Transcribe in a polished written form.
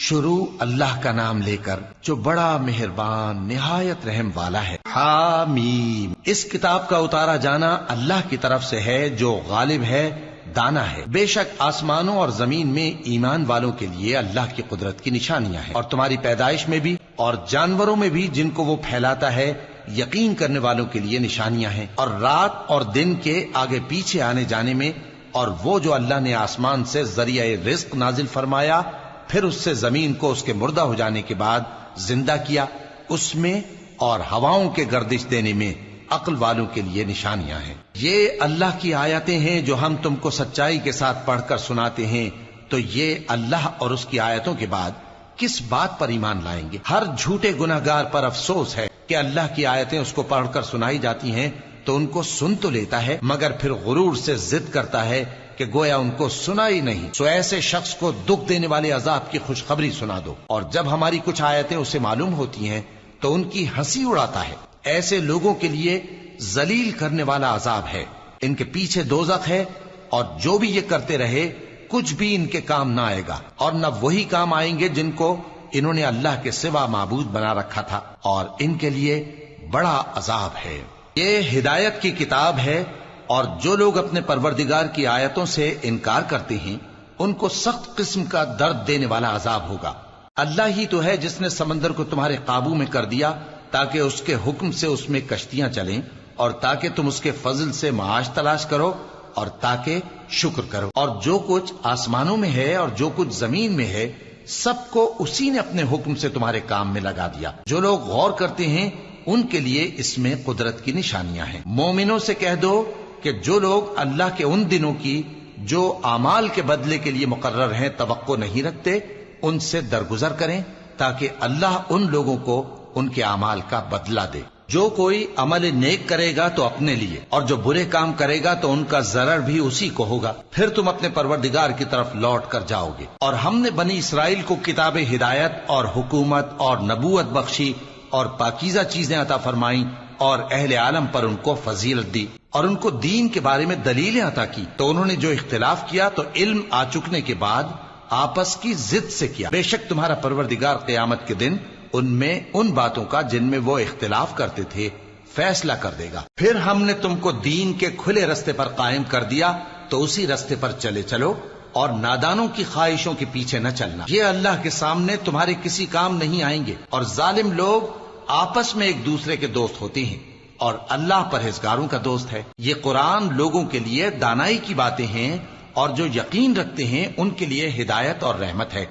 شروع اللہ کا نام لے کر جو بڑا مہربان نہایت رحم والا ہے۔ حامیم، اس کتاب کا اتارا جانا اللہ کی طرف سے ہے جو غالب ہے، دانا ہے۔ بے شک آسمانوں اور زمین میں ایمان والوں کے لیے اللہ کی قدرت کی نشانیاں ہیں، اور تمہاری پیدائش میں بھی اور جانوروں میں بھی جن کو وہ پھیلاتا ہے یقین کرنے والوں کے لیے نشانیاں ہیں، اور رات اور دن کے آگے پیچھے آنے جانے میں، اور وہ جو اللہ نے آسمان سے ذریعہ رزق نازل فرمایا پھر اس سے زمین کو اس کے مردہ ہو جانے کے بعد زندہ کیا، اس میں اور ہواؤں کے گردش دینے میں عقل والوں کے لیے نشانیاں ہیں۔ یہ اللہ کی آیتیں ہیں جو ہم تم کو سچائی کے ساتھ پڑھ کر سناتے ہیں، تو یہ اللہ اور اس کی آیتوں کے بعد کس بات پر ایمان لائیں گے؟ ہر جھوٹے گناہگار پر افسوس ہے کہ اللہ کی آیتیں اس کو پڑھ کر سنائی جاتی ہیں تو ان کو سن تو لیتا ہے مگر پھر غرور سے ضد کرتا ہے کہ گویا ان کو سنا ہی نہیں۔ سو ایسے شخص کو دکھ دینے والے عذاب کی خوشخبری سنا دو، اور جب ہماری کچھ آیتیں اسے معلوم ہوتی ہیں تو ان کی ہنسی اڑاتا ہے۔ ایسے لوگوں کے لیے ذلیل کرنے والا عذاب ہے، ان کے پیچھے دوزخ ہے، اور جو بھی یہ کرتے رہے کچھ بھی ان کے کام نہ آئے گا، اور نہ وہی کام آئیں گے جن کو انہوں نے اللہ کے سوا معبود بنا رکھا تھا، اور ان کے لیے بڑا عذاب ہے۔ یہ ہدایت کی کتاب ہے، اور جو لوگ اپنے پروردگار کی آیتوں سے انکار کرتے ہیں ان کو سخت قسم کا درد دینے والا عذاب ہوگا۔ اللہ ہی تو ہے جس نے سمندر کو تمہارے قابو میں کر دیا تاکہ اس کے حکم سے اس میں کشتیاں چلیں، اور تاکہ تم اس کے فضل سے معاش تلاش کرو، اور تاکہ شکر کرو۔ اور جو کچھ آسمانوں میں ہے اور جو کچھ زمین میں ہے سب کو اسی نے اپنے حکم سے تمہارے کام میں لگا دیا۔ جو لوگ غور کرتے ہیں ان کے لیے اس میں قدرت کی نشانیاں ہیں۔ مومنوں سے کہہ دو کہ جو لوگ اللہ کے ان دنوں کی جو اعمال کے بدلے کے لیے مقرر ہیں توقع نہیں رکھتے ان سے درگزر کریں تاکہ اللہ ان لوگوں کو ان کے اعمال کا بدلہ دے۔ جو کوئی عمل نیک کرے گا تو اپنے لیے، اور جو برے کام کرے گا تو ان کا ضرر بھی اسی کو ہوگا، پھر تم اپنے پروردگار کی طرف لوٹ کر جاؤ گے۔ اور ہم نے بنی اسرائیل کو کتاب ہدایت اور حکومت اور نبوت بخشی اور پاکیزہ چیزیں عطا فرمائیں، اور اہل عالم پر ان کو فضیلت دی، اور ان کو دین کے بارے میں دلیلیں عطا کی، تو انہوں نے جو اختلاف کیا تو علم آ چکنے کے بعد آپس کی ضد سے کیا۔ بے شک تمہارا پروردگار قیامت کے دن ان میں ان باتوں کا جن میں وہ اختلاف کرتے تھے فیصلہ کر دے گا۔ پھر ہم نے تم کو دین کے کھلے رستے پر قائم کر دیا تو اسی رستے پر چلے چلو، اور نادانوں کی خواہشوں کے پیچھے نہ چلنا، یہ اللہ کے سامنے تمہارے کسی کام نہیں آئیں گے۔ اور ظالم لوگ آپس میں ایک دوسرے کے دوست ہوتے ہیں، اور اللہ پرہیزگاروں کا دوست ہے۔ یہ قرآن لوگوں کے لیے دانائی کی باتیں ہیں، اور جو یقین رکھتے ہیں ان کے لیے ہدایت اور رحمت ہے۔